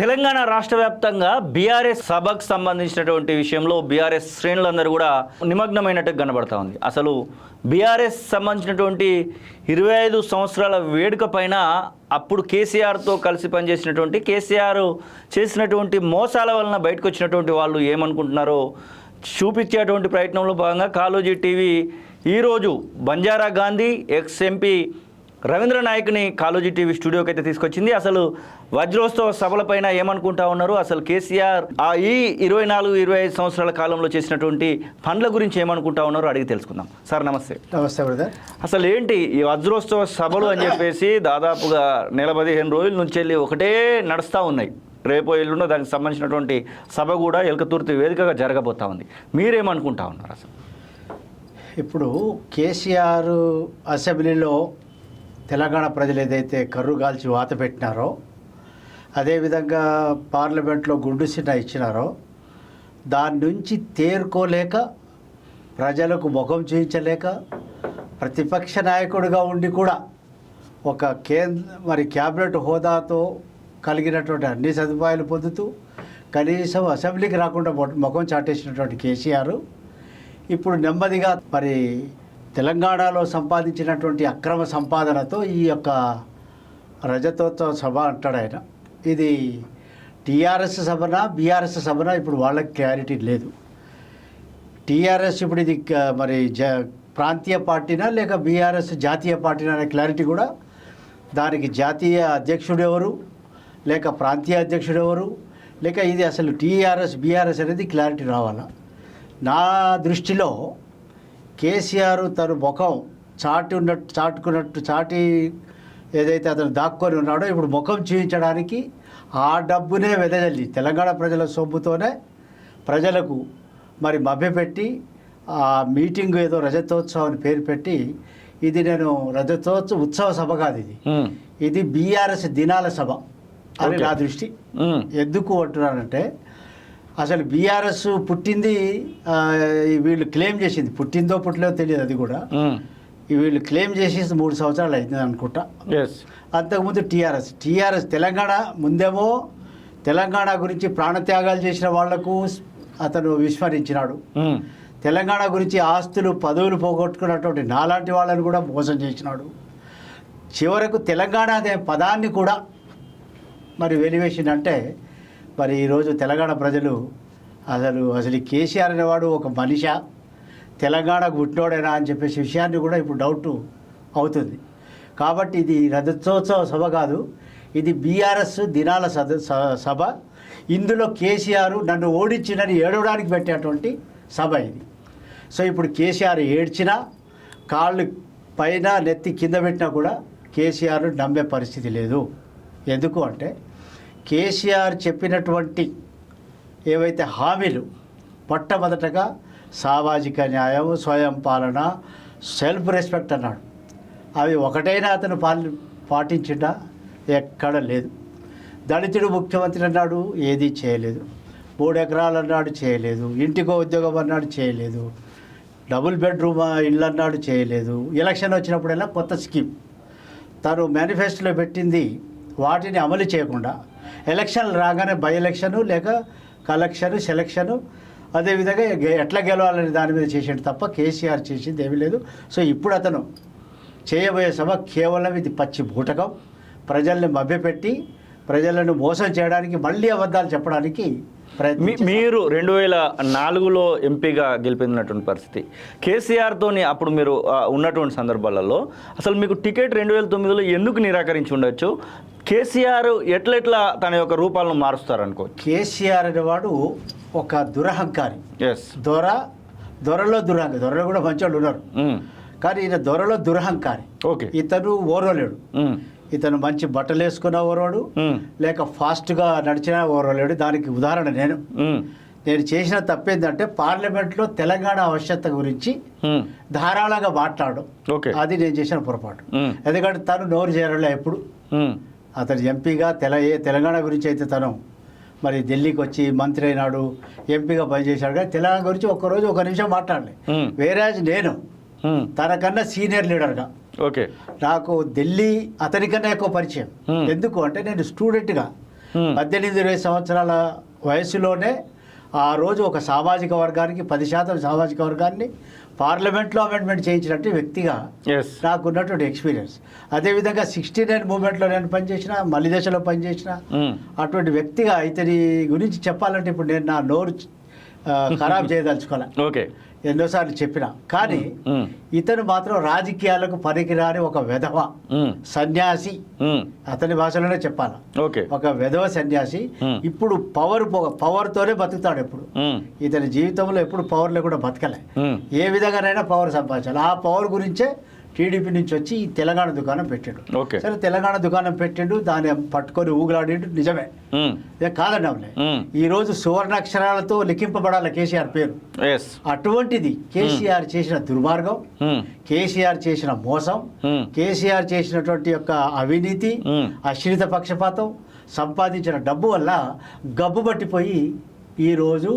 తెలంగాణ రాష్ట్ర వ్యాప్తంగా బీఆర్ఎస్ సభకు సంబంధించినటువంటి విషయంలో బీఆర్ఎస్ శ్రేణులందరూ కూడా నిమగ్నమైనట్టు కనబడతా ఉంది. అసలు బీఆర్ఎస్ సంబంధించినటువంటి 25 సంవత్సరాల వేడుక పైన అప్పుడు కేసీఆర్తో కలిసి పనిచేసినటువంటి కేసీఆర్ చేసినటువంటి మోసాల వలన బయటకు వచ్చినటువంటి వాళ్ళు ఏమనుకుంటున్నారో చూపించేటువంటి ప్రయత్నంలో భాగంగా కాళోజీ టీవీ ఈరోజు బంజారా గాంధీ ఎక్స్ ఎంపీ రవీంద్ర నాయక్ని కాళోజీ టీవీ స్టూడియోకి అయితే తీసుకొచ్చింది. అసలు వజ్రోత్సవ సభలపైన ఏమనుకుంటా ఉన్నారు, అసలు కేసీఆర్ ఈ 24-25 సంవత్సరాల కాలంలో చేసినటువంటి పనుల గురించి ఏమనుకుంటా ఉన్నారో అడిగి తెలుసుకుందాం. సార్ నమస్తే. నమస్తే బ్రదర్. అసలు ఏంటి ఈ వజ్రోత్సవ సభలు అని చెప్పేసి దాదాపుగా 15 రోజుల నుంచి వెళ్ళి ఒకటే నడుస్తూ ఉన్నాయి. రేపో ఎల్లుండో దానికి సంబంధించినటువంటి సభ కూడా ఎలకతుర్తి వేదికగా జరగబోతా ఉంది. మీరేమనుకుంటా ఉన్నారు? అసలు ఇప్పుడు కేసీఆర్ అసెంబ్లీలో తెలంగాణ ప్రజలు ఏదైతే కర్రుగాల్చి వాత పెట్టినారో, అదేవిధంగా పార్లమెంట్లో గుండు సిన్న ఇచ్చినారో, దాని నుంచి తేరుకోలేక, ప్రజలకు ముఖం చూపించలేక, ప్రతిపక్ష నాయకుడిగా ఉండి కూడా ఒక క్యాబినెట్ హోదాతో కలిగినటువంటి అన్ని సదుపాయాలు పొందుతూ కనీసం అసెంబ్లీకి రాకుండా ముఖం చాటేసినటువంటి కేసీఆర్ ఇప్పుడు నెమ్మదిగా తెలంగాణలో సంపాదించినటువంటి అక్రమ సంపాదనతో ఈ యొక్క రజతోత్సవ సభ అంటాడు ఆయన. ఇది టీఆర్ఎస్ సభనా బీఆర్ఎస్ సభనా ఇప్పుడు వాళ్ళకి క్లారిటీ లేదు. టీఆర్ఎస్ ఇప్పుడు ఇది ప్రాంతీయ పార్టీనా లేక బీఆర్ఎస్ జాతీయ పార్టీనా అనే క్లారిటీ కూడా, దానికి జాతీయ అధ్యక్షుడు ఎవరు లేక ప్రాంతీయ అధ్యక్షుడు ఎవరు లేక ఇది అసలు టీఆర్ఎస్ బీఆర్ఎస్ అనేది క్లారిటీ రావాలా. నా దృష్టిలో కేసీఆర్ తన ముఖం చాటుకున్నట్టు ఏదైతే అతను దాక్కొని ఉన్నాడో ఇప్పుడు ముఖం చూపించడానికి ఆ డబ్బునే వెదజల్లి తెలంగాణ ప్రజల సొమ్ముతోనే ప్రజలకు మభ్యపెట్టి ఆ మీటింగ్ ఏదో రజతోత్సవం అని పేరు పెట్టి, ఇది నేను రజతోత్సవ ఉత్సవ సభ కాదు, ఇది బీఆర్ఎస్ దినాల సభ అని నా దృష్టి. ఎందుకు అంటున్నానంటే, అసలు బీఆర్ఎస్ పుట్టింది వీళ్ళు క్లెయిమ్ చేసింది, పుట్టిందో పుట్టలేదో తెలియదు, అది కూడా వీళ్ళు క్లెయిమ్ చేసి 3 సంవత్సరాలు అయింది అనుకుంటా. అంతకుముందు టీఆర్ఎస్ తెలంగాణ ముందేమో తెలంగాణ గురించి ప్రాణత్యాగాలు చేసిన వాళ్లకు అతను విస్మరించినాడు. తెలంగాణ గురించి ఆస్తులు పదవులు పోగొట్టుకున్నటువంటి నాలాంటి వాళ్ళని కూడా మోసం చేసినాడు. చివరకు తెలంగాణ అనే పదాన్ని కూడా వెలివేసిందంటే ఈరోజు తెలంగాణ ప్రజలు అసలు ఈ కేసీఆర్ అనేవాడు ఒక మనిషా, తెలంగాణకు పుట్టినోడేనా అని చెప్పేసి విషయాన్ని కూడా ఇప్పుడు డౌట్ అవుతుంది. కాబట్టి ఇది రజతోత్సవ సభ కాదు, ఇది బీఆర్ఎస్ దినాల సభ. ఇందులో కేసీఆర్ నన్ను ఓడించినని ఏడవడానికి పెట్టేటువంటి సభ ఇది. సో ఇప్పుడు కేసీఆర్ ఏడ్చినా, కాళ్ళు పైన నెత్తి కింద పెట్టినా కూడా కేసీఆర్ నమ్మే పరిస్థితి లేదు. ఎందుకు అంటే కేసీఆర్ చెప్పినటువంటి ఏవైతే హామీలు, మొట్టమొదటగా సామాజిక న్యాయం, స్వయం పాలన, సెల్ఫ్ రెస్పెక్ట్ అన్నాడు. అవి ఒకటైనా అతను పాటించిండా? ఎక్కడ లేదు. దళితుడు ముఖ్యమంత్రి అన్నాడు, ఏదీ చేయలేదు. 3 ఎకరాలు అన్నాడు, చేయలేదు. ఇంటికో ఉద్యోగం అన్నాడు, చేయలేదు. డబుల్ బెడ్రూమ్ ఇల్లు అన్నాడు, చేయలేదు. ఎలక్షన్ వచ్చినప్పుడల్లా కొత్త స్కీమ్ తను మేనిఫెస్టోలో పెట్టింది వాటిని అమలు చేయకుండా ఎలక్షన్లు రాగానే బై ఎలక్షను లేక కలెక్షను సెలక్షను అదేవిధంగా ఎట్లా గెలవాలని దాని మీద చేసాడు తప్ప కేసీఆర్ చేసింది ఏమీ లేదు. సో ఇప్పుడు అతను చేయబోయే సభ కేవలం ఇది పచ్చి బూటకం, ప్రజల్ని మభ్యపెట్టి ప్రజలను మోసం చేయడానికి, మళ్ళీ అబద్ధాలు చెప్పడానికి మీరు 2004లో ఎంపీగా గెలిపినటువంటి పరిస్థితి, కేసీఆర్తోని అప్పుడు మీరు ఉన్నటువంటి సందర్భాలలో అసలు మీకు టికెట్ 2009లో ఎందుకు నిరాకరించి ఉండొచ్చు? కేసీఆర్ ఎట్లా తన యొక్క రూపాలను మారుస్తారు అనుకో? కేసీఆర్ అనేవాడు ఒక దురహంకారి. దొరలో కూడా మంచోళ్ళు ఉన్నారు, కానీ ఈయన దొరలో దురహంకారి. ఇతను ఓర్వలేడు. ఇతను మంచి బట్టలు వేసుకున్న ఓర్వాడు, లేక ఫాస్ట్గా నడిచినా ఓర్వలేడు. దానికి ఉదాహరణ నేను చేసిన తప్పేందంటే పార్లమెంట్లో తెలంగాణ ఆవశ్యకత గురించి ధారాళంగా మాట్లాడు, అది నేను చేసిన పొరపాటు. ఎందుకంటే తను నోరు చేరలే ఎప్పుడు. అతను ఎంపీగా తెలంగాణ గురించి అయితే తను ఢిల్లీకి వచ్చి మంత్రి అయినాడు, ఎంపీగా పనిచేశాడు, కానీ తెలంగాణ గురించి ఒక్కరోజు 1 నిమిషం మాట్లాడలే. వేరే నేను తనకన్నా సీనియర్ లీడర్గా నాకు ఢిల్లీ అతనికన్నా ఎక్కువ పరిచయం. ఎందుకు అంటే నేను స్టూడెంట్గా 18-20 సంవత్సరాల వయసులోనే ఆ రోజు ఒక సామాజిక వర్గానికి 10% సామాజిక వర్గాన్ని పార్లమెంట్లో అమెండ్మెంట్ చేయించినట్టు వ్యక్తిగా ఎస్ నాకున్నటువంటి ఎక్స్పీరియన్స్. అదేవిధంగా 69 మూమెంట్లో నేను పనిచేసిన, మలిదశలో పనిచేసిన అటువంటి వ్యక్తిగా ఇతని గురించి చెప్పాలంటే ఇప్పుడు నేను నా నోరు ఖరాబ్ చేయదలుచుకోలే, ఓకే ఎన్నోసార్లు చెప్పిన. కానీ ఇతను మాత్రం రాజకీయాలకు పనికిరాని ఒక వెధవ సన్యాసి, అతని భాషలోనే చెప్పాలి, ఓకే ఒక వెధవ సన్యాసి. ఇప్పుడు పవర్తోనే బతుకుతాడు. ఎప్పుడు ఇతని జీవితంలో ఎప్పుడు పవర్ లేకుండా బతకలే. ఏ విధంగానైనా పవర్ సంపాదించాలి. ఆ పవర్ గురించే టీడీపీ నుంచి వచ్చి ఈ తెలంగాణ దుకాణం పెట్టాడు. సరే, తెలంగాణ దుకాణం పెట్టిండు, దాన్ని పట్టుకొని ఊగులాడిండు, నిజమే, కాదన్నాంలే. ఈ రోజు సువర్ణాక్షరాలతో లిఖింపబడాలి కేసీఆర్ పేరు. అటువంటిది కేసీఆర్ చేసిన దుర్మార్గం, కేసీఆర్ చేసిన మోసం, కేసీఆర్ చేసినటువంటి యొక్క అవినీతి, అశ్రిత పక్షపాతం, సంపాదించిన డబ్బు వల్ల గబ్బు పట్టిపోయి ఈరోజు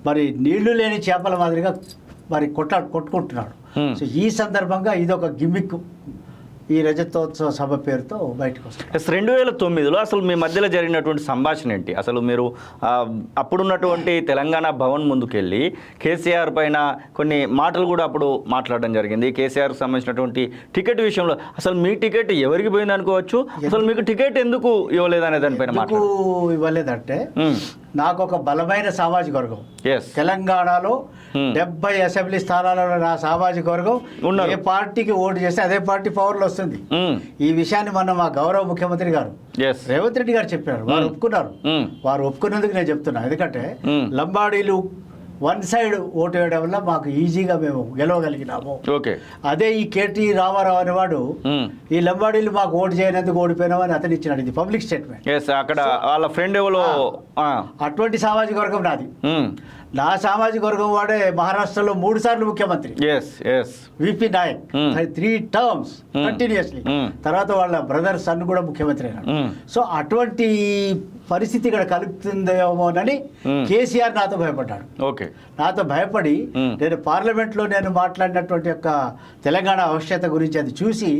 మరి నీళ్లు లేని చేపల మాదిరిగా మరి కొట్టుకుంటున్నాడు. సో ఈ సందర్భంగా ఇదొక గిమ్మిక్ ఈ రజతోత్సవ సభ పేరుతో బయటకు వస్తుంది. 2009లో అసలు మీ మధ్యలో జరిగినటువంటి సంభాషణ ఏంటి? అసలు మీరు అప్పుడున్నటువంటి తెలంగాణ భవన్ ముందుకెళ్ళి కేసీఆర్ పైన కొన్ని మాటలు కూడా అప్పుడు మాట్లాడడం జరిగింది. కేసీఆర్కి సంబంధించినటువంటి టికెట్ విషయంలో అసలు మీ టికెట్ ఎవరికి పోయింది అనుకోవచ్చు, అసలు మీకు టికెట్ ఎందుకు ఇవ్వలేదనే దానిపైన ఇవ్వలేదంటే, నాకు ఒక బలమైన సామాజిక వర్గం తెలంగాణలో 70 అసెంబ్లీ స్థానాలలో నా సామాజిక వర్గం ఏ పార్టీకి ఓటు చేస్తే అదే పార్టీ పవర్లో వస్తుంది. ఈ విషయాన్ని మొన్న మా గౌరవ ముఖ్యమంత్రి గారు రేవంత్ రెడ్డి గారు చెప్పారు. వారు ఒప్పుకున్నారు. వారు ఒప్పుకున్నందుకు నేను చెప్తున్నా. ఎందుకంటే లంబాడీలు వన్ సైడ్ ఓటు వేయడం వల్ల మాకు ఈజీగా మేము గెలవగలిగినాము. అదే ఈ కేటీ రామారావు అనేవాడు ఈ లంబాడీలు మాకు ఓటు చేయనందుకు ఓడిపోయినామని అతను ఇచ్చినాడు. ఇది పబ్లిక్ స్టేట్మెంట్. అక్కడ వాళ్ళ ఫ్రెండ్ ఎవరో అటువంటి సామాజిక వర్గం నాది. నా సామాజిక వర్గం వాడే మహారాష్ట్రలో 3 సార్లు ముఖ్యమంత్రి విపి నాయక్, 3 టర్మ్స్ కంటిన్యూస్లీ. తర్వాత వాళ్ళ బ్రదర్ సన్ కూడా ముఖ్యమంత్రి అయినాడు. సో అటువంటి పరిస్థితి ఇక్కడ కలుగుతుందేమోనని కేసీఆర్ నాతో భయపడ్డాడు. నాతో భయపడి నేను పార్లమెంట్లో నేను మాట్లాడినటువంటి యొక్క తెలంగాణ ఆవశ్యకత గురించి అది చూసి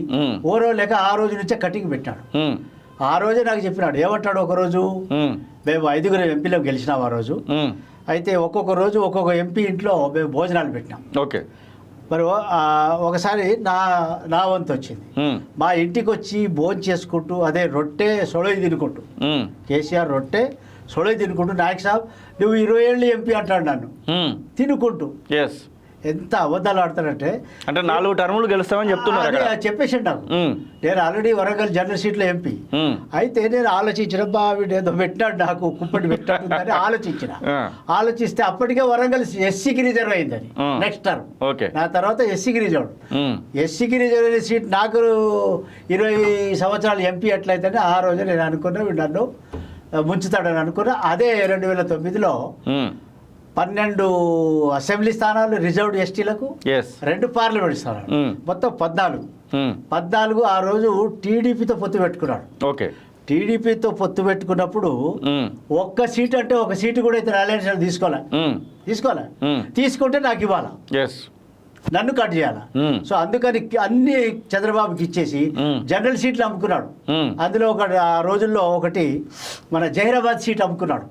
ఓరవలేక ఆ రోజు నుంచే కటింగ్ పెట్టాడు. ఆ రోజే నాకు చెప్పినాడు. ఏమంటాడు, ఒకరోజు మేము 5 ఎంపీలకు గెలిచినాం. ఆ రోజు అయితే ఒక్కొక్క రోజు ఒక్కొక్క ఎంపీ ఇంట్లో మేము భోజనాలు పెట్టినాం. మరి ఒకసారి నా వంతు వచ్చింది. మా ఇంటికి వచ్చి భోజనం చేసుకుంటూ అదే రొట్టె సొడయి తినుకుంటూ, కేసీఆర్ రొట్టె సొడయి తినుకుంటూ, నాయక్ సాబ్ నువ్వు 20 ఏళ్ళు ఎంపీ అంటాడు నన్ను తినుకుంటూ. ఎంత అబద్ధాలు ఆడతాడంటే, అంటే 4 టర్ములు గెలుస్తామని చెప్తున్నారు. చెప్పేసాడు నాకు. నేను ఆల్రెడీ వరంగల్ జనరల్ సీట్లో ఎంపీ. అయితే నేను ఆలోచించిన ఏదో పెట్టినాడు, నాకు కుప్పటి పెట్టాడు ఆలోచిస్తే అప్పటికే వరంగల్ ఎస్సీకి రిజర్వ్ అయిందని నెక్స్ట్ టర్మ్. నా తర్వాత ఎస్సీకి రిజర్వ్ అయిన సీట్ నాకు 20 సంవత్సరాలు ఎంపీ ఎట్లయితేనే ఆ రోజు నేను అనుకున్నా వీడు నన్ను ముంచుతాడని అనుకున్నా. అదే 2009లో 12 అసెంబ్లీ స్థానాలు రిజర్వ్డ్ ఎస్టీలకు, 2 పార్లమెంట్ స్థానాలు, మొత్తం 14. ఆ రోజు టీడీపీతో పొత్తు పెట్టుకున్నాడు. టీడీపీతో పొత్తు పెట్టుకున్నప్పుడు ఒక్క సీట్ అంటే ఒక సీటు కూడా ఇతను అలయన్స్ తీసుకోలే. తీసుకుంటే నాకు ఇవ్వాలా, నన్ను కట్ చేయాలా. సో అందుకని అన్ని చంద్రబాబుకి ఇచ్చేసి జనరల్ సీట్లు అమ్ముకున్నాడు. అందులో ఆ రోజుల్లో ఒకటి మన జహీరాబాద్ సీట్ అమ్ముకున్నాడు.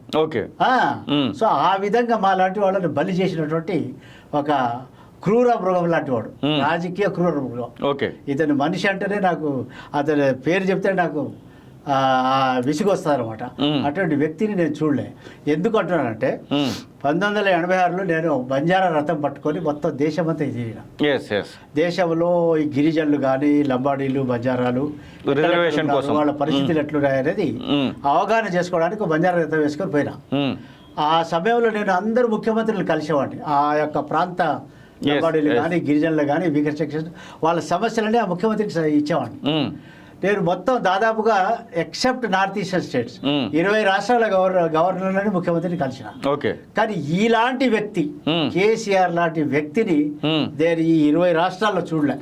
సో ఆ విధంగా మా లాంటి వాళ్ళని బలి చేసినటువంటి ఒక క్రూర మృగం లాంటి వాడు, రాజకీయ క్రూర మృగం. ఇతని మనిషి అంటేనే నాకు అతని పేరు చెప్తే నాకు విసుగొస్తారనమాట. అటువంటి వ్యక్తిని నేను చూడలే. ఎందుకు అంటున్నానంటే 1986లో నేను బంజారా రథం పట్టుకొని మొత్తం దేశమంతా తిరిగిన. దేశంలో ఈ గిరిజనులు కానీ లంబాడీలు బంజారాలు వాళ్ళ పరిస్థితులు ఎట్లున్నాయనేది అవగాహన చేసుకోవడానికి బంజారా రథం వేసుకొని పోయినా. ఆ సమయంలో నేను అందరు ముఖ్యమంత్రులు కలిసేవాడిని. ఆ యొక్క ప్రాంత లంబాడీలు కానీ గిరిజనులు కానీ వీకర్ సెక్షన్ వాళ్ళ సమస్యలన్నీ ఆ ముఖ్యమంత్రికి ఇచ్చేవాడిని. నేను మొత్తం దాదాపుగా ఎక్సెప్ట్ నార్త్ ఈస్టర్న్ స్టేట్స్ 20 రాష్ట్రాల గవర్నర్లని ముఖ్యమంత్రిని కలిసిన. కానీ ఇలాంటి వ్యక్తి కేసీఆర్ లాంటి వ్యక్తిని నేను ఈ 20 రాష్ట్రాల్లో చూడలే.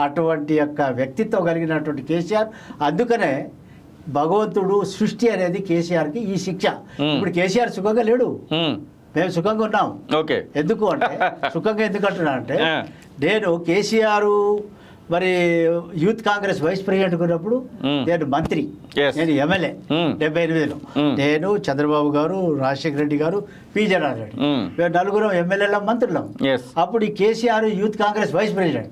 అటువంటి యొక్క వ్యక్తిత్వం కలిగినటువంటి కేసీఆర్. అందుకనే భగవంతుడు సృష్టి అనేది కేసీఆర్కి ఈ శిక్ష. ఇప్పుడు కేసీఆర్ సుఖంగా లేడు, మేము సుఖంగా ఉన్నాం. ఎందుకు అంటే సుఖంగా ఎందుకు అంటున్నా అంటే, నేను కేసీఆర్ మరి యూత్ కాంగ్రెస్ వైస్ ప్రెసిడెంట్ ఉన్నప్పుడు నేను మంత్రి, Yes. నేను ఎమ్మెల్యే 78లో. నేను, చంద్రబాబు గారు, రాజశేఖర రెడ్డి గారు, పి జనార్దన్ రెడ్డి, మేము నలుగురం ఎమ్మెల్యేల మంత్రులం. Yes. అప్పుడు ఈ KCR youth Congress vice president,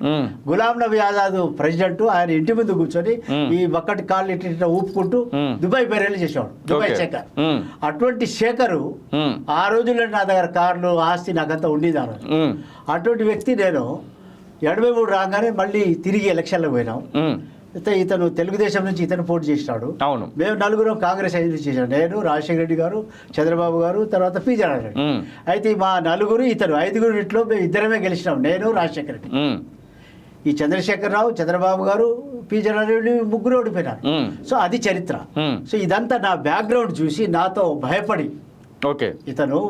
Ghulam Nabi Azad president. ఆయన ఇంటి ముందు కూర్చొని ఈ బక్కటి కాళ్ళు ఇట్లా ఊపుకుంటూ దుబాయ్ పేరెళ్ళి చేసేవాడు, దుబాయ్ Okay. శేఖర్. అటువంటి శేఖరు ఆ రోజుల్లో నా దగ్గర కార్లు ఆస్తి నాకంతా ఉండేది ఆ రోజు. అటువంటి వ్యక్తి నేను 83 రాగానే మళ్ళీ తిరిగి ఎలక్షన్లకు పోయినాం. అయితే ఇతను తెలుగుదేశం నుంచి ఇతను పోటీ చేసినాడు. అవును. మేము నలుగురం కాంగ్రెస్ ఐదు చేశాడు, నేను, రాజశేఖర రెడ్డి గారు, చంద్రబాబు గారు, తర్వాత పి జనార్దన్ రెడ్డి. అయితే మా నలుగురు ఇతను ఐదుగురు ఇంట్లో మేము ఇద్దరమే గెలిచినాం, నేను, రాజశేఖర రెడ్డి. ఈ చంద్రశేఖరరావు, చంద్రబాబు గారు, పి జనార్దన్ రెడ్డి ముగ్గురు ఓడిపోయినారు. సో అది చరిత్ర. సో ఇదంతా నా బ్యాక్గ్రౌండ్ చూసి నాతో భయపడి ఓకే ఇతను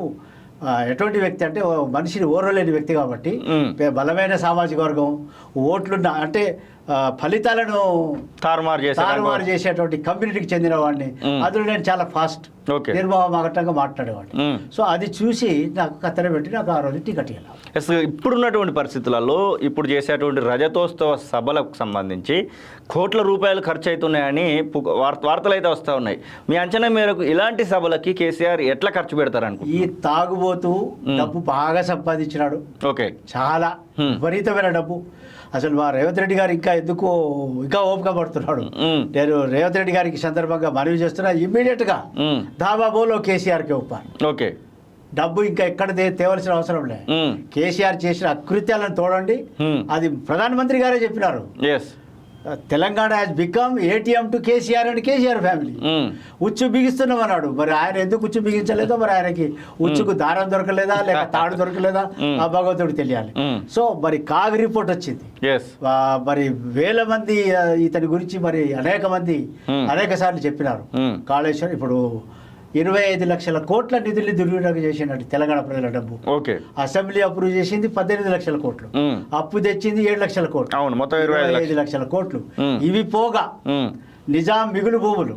ఎటువంటి వ్యక్తి అంటే మనిషిని ఓర్వలేని వ్యక్తి కాబట్టి బలమైన సామాజిక వర్గం ఓట్లున్న అంటే ఫలితాలను తారుమారు చేసేటువంటి కమ్యూనిటీకి చెందిన వాడిని. అందులో నేను చాలా ఫాస్ట్ నిర్మోహమాటంగా మాట్లాడేవాడిని. సో అది చూసి నాకు కత్తెర పెట్టి నాకు ఆ రోజు టికెట్ ఇవ్వాలి. ఇప్పుడున్నటువంటి పరిస్థితులలో ఇప్పుడు చేసేటువంటి రజతోత్సవ సభలకు సంబంధించి కోట్ల రూపాయలు ఖర్చు అవుతున్నాయని వార్తలు అయితే వస్తూ ఉన్నాయి. మీ అంచనా మేరకు ఇలాంటి సభలకి కేసీఆర్ ఎట్లా ఖర్చు పెడతారనుకో? ఈ తాగుబోతూ డబ్బు బాగా సంపాదించినాడు. ఓకే, చాలా విపరీతమైన డబ్బు. అసలు మా రేవంత్ రెడ్డి గారు ఇంకా ఓపిక పడుతున్నాడు. నేను రేవంత్ రెడ్డి గారికి సందర్భంగా మనవి చేస్తున్నా, ఇమ్మీడియట్గా దాబాబోలో కేసీఆర్కి ఒప్పాను. ఓకే, డబ్బు ఇంకా ఎక్కడ తేవలసిన అవసరం లేదు. కేసీఆర్ చేసిన అకృత్యాలను తోడండి. అది ప్రధానమంత్రి గారే చెప్పినారు. Telangana has become ATM to KCR and KCR family. ఉచ్చు బిగిస్తున్నాం అన్నాడు. మరి ఆయన ఎందుకు ఉచ్చు బిగించలేదో, మరి ఆయనకి ఉచ్చుకు దారం దొరకలేదా లేక తాడు దొరకలేదా ఆ భగవంతుడికి తెలియాలి. సో మరి కాగ్ రిపోర్ట్ వచ్చింది. మరి వేల మంది ఇతని గురించి మరి అనేక సార్లు చెప్పినారు. కాళేశ్వరం ఇప్పుడు 25 లక్షల కోట్ల నిధుల్ని దుర్వినియోగం చేసినట్టు తెలంగాణ ప్రజల డబ్బు. అసెంబ్లీ అప్రూవ్ చేసింది 18 లక్షల కోట్లు, అప్పు తెచ్చింది 7 లక్షల కోట్లు, 25 లక్షల కోట్లు. ఇవి పోగా నిజాం మిగులు భూములు,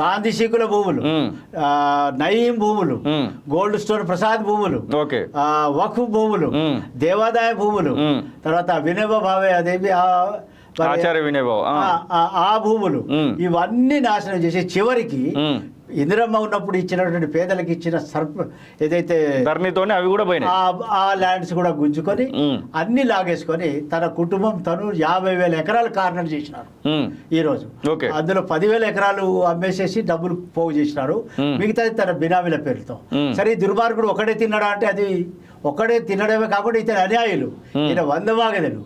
కాందిశీకుల భూములు, నయీం భూములు, గోల్డ్ స్టోన్ ప్రసాద్ భూములు, వక్ఫ్ భూములు, దేవాదాయ భూములు, తర్వాత వినోబా భావే అదేమి ఆ భూములు, ఇవన్నీ నాశనం చేసి చివరికి ఇందిరమ్మ ఉన్నప్పుడు ఇచ్చినటువంటి పేదలకు ఇచ్చిన ఏదైతే ధరణితోనే అవి కూడా పోయినాయి, ఆ ల్యాండ్స్ కూడా గుంజుకొని అన్ని లాగేసుకొని తన కుటుంబం తను 50,000 ఎకరాలు కార్నర్ చేసినారు. ఈ రోజు అందులో 10,000 ఎకరాలు అమ్మేసేసి డబ్బులు పోగు చేసినారు. మిగతాది తన బినామీల పేరుతో. సరే, ఈ దుర్మార్గుడు ఒకడే తిన్నాడా అంటే అది ఒక్కడే తినడమే కాకుండా ఇతని అన్యాయులు, ఈయన 100 వాగదలు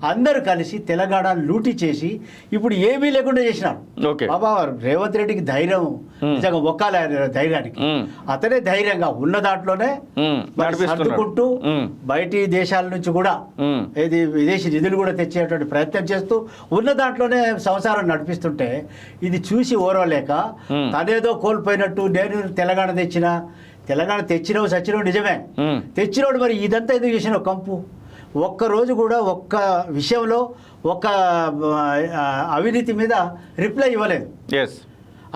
అందరూ కలిసి తెలంగాణ లూటీ చేసి ఇప్పుడు ఏమీ లేకుండా చేసినారు. బాబా రేవంత్ రెడ్డికి ధైర్యం నిజంగా ఒక్కాలి. ధైర్యానికి అతనే ధైర్యంగా ఉన్న దాంట్లోనే సర్దుకుంటూ బయటి దేశాల నుంచి కూడా ఏది విదేశీ నిధులు కూడా తెచ్చేటువంటి ప్రయత్నం చేస్తూ ఉన్న దాంట్లోనే సంసారం నడిపిస్తుంటే ఇది చూసి ఓర్వలేక తనేదో కోల్పోయినట్టు నేను తెలంగాణ తెచ్చినవు సచ్చినవు నిజమే తెచ్చినోడు, మరి ఇదంతా ఎందుకు చేసిన కంపు? ఒక్కరోజు కూడా ఒక్క విషయంలో ఒక్క అవినీతి మీద రిప్లై ఇవ్వలేదు.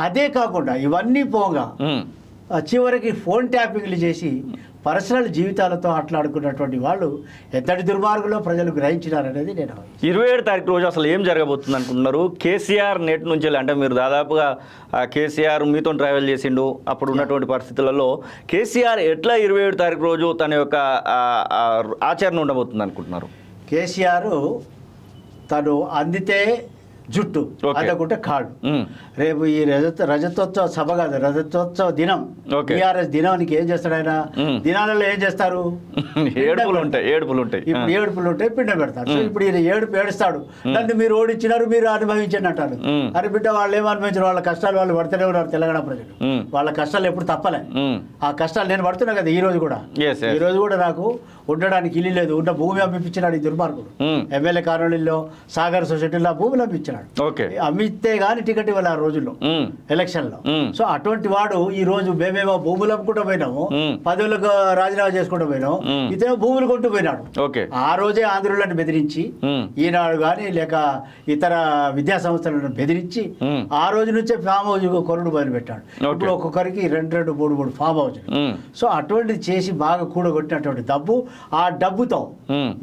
అదే కాకుండా ఇవన్నీ పోగా చివరికి ఫోన్ ట్యాపింగ్లు చేసి పర్సనల్ జీవితాలతో ఆటలాడుకున్నటువంటి వాళ్ళు ఎంతటి దుర్మార్గులో ప్రజలు గ్రహించినారనేది నేను 27 తారీఖు రోజు అసలు ఏం జరగబోతుంది అనుకుంటున్నారు? కేసీఆర్ నేటి నుంచి అంటే మీరు దాదాపుగా కేసీఆర్ మీతో ట్రావెల్ చేసిండు, అప్పుడు ఉన్నటువంటి పరిస్థితులలో కేసీఆర్ ఎట్లా 27 తారీఖు రోజు తన యొక్క ఆచరణ ఉండబోతుంది అనుకుంటున్నారు? కేసీఆర్ తను అందితే జుట్టు అందుకుంటే కాళ్ళు. రేపు ఈ రజతోత్సవ సభ కాదు, రజతోత్సవ దినం, టీఆర్ఎస్ దినానికి ఏం చేస్తాడు ఆయన? దినాలలో ఏం చేస్తారు? ఏడుపులు ఉంటాయి. ఇప్పుడు ఏడుపులు ఉంటాయి, పిండ పెడతారు. సో ఇప్పుడు ఈయన ఏడుస్తాడు, నన్ను మీరు ఓడించినారు, మీరు అనుభవించండి అంటారు. అని బిడ్డ వాళ్ళు ఏమనుభవించారు? వాళ్ళ కష్టాలు వాళ్ళు పడుతూనే ఉన్నారు. తెలంగాణ ప్రజలు వాళ్ళ కష్టాలు ఎప్పుడు తప్పలే. ఆ కష్టాలు నేను పడుతున్నా కదా ఈ రోజు కూడా. ఈ రోజు కూడా నాకు ఉండడానికి ఇల్లు లేదు, ఉన్న భూమి అమ్మిపించినాడు ఈ దుర్మార్గుడు. ఎమ్మెల్యే కాలనీలో సాగర్ సొసైటీలో భూములు అమ్మించినాడు. అమ్మితే గానీ టికెట్ ఇవ్వాలి ఆ రోజుల్లో ఎలక్షన్ లో. సో అటువంటి వాడు ఈ రోజు మేమేమో భూములు అమ్ముకుంటూ పోయినాము, పదవులకు రాజీనామా చేసుకుంటూ పోయినాము, ఇతను భూములు కొంటూ పోయినాడు. ఆ రోజే ఆంధ్రులను బెదిరించి, ఈనాడు కానీ లేక ఇతర విద్యా సంస్థలను బెదిరించి ఆ రోజు నుంచే ఫామ్ హౌస్ కొనుడు మొదలు పెట్టాడు. ఇప్పుడు ఒక్కొక్కరికి 2, 3 ఫామ్ హౌస్. సో అటువంటిది చేసి బాగా కూడగొట్టినటువంటి డబ్బు, ఆ డబ్బుతో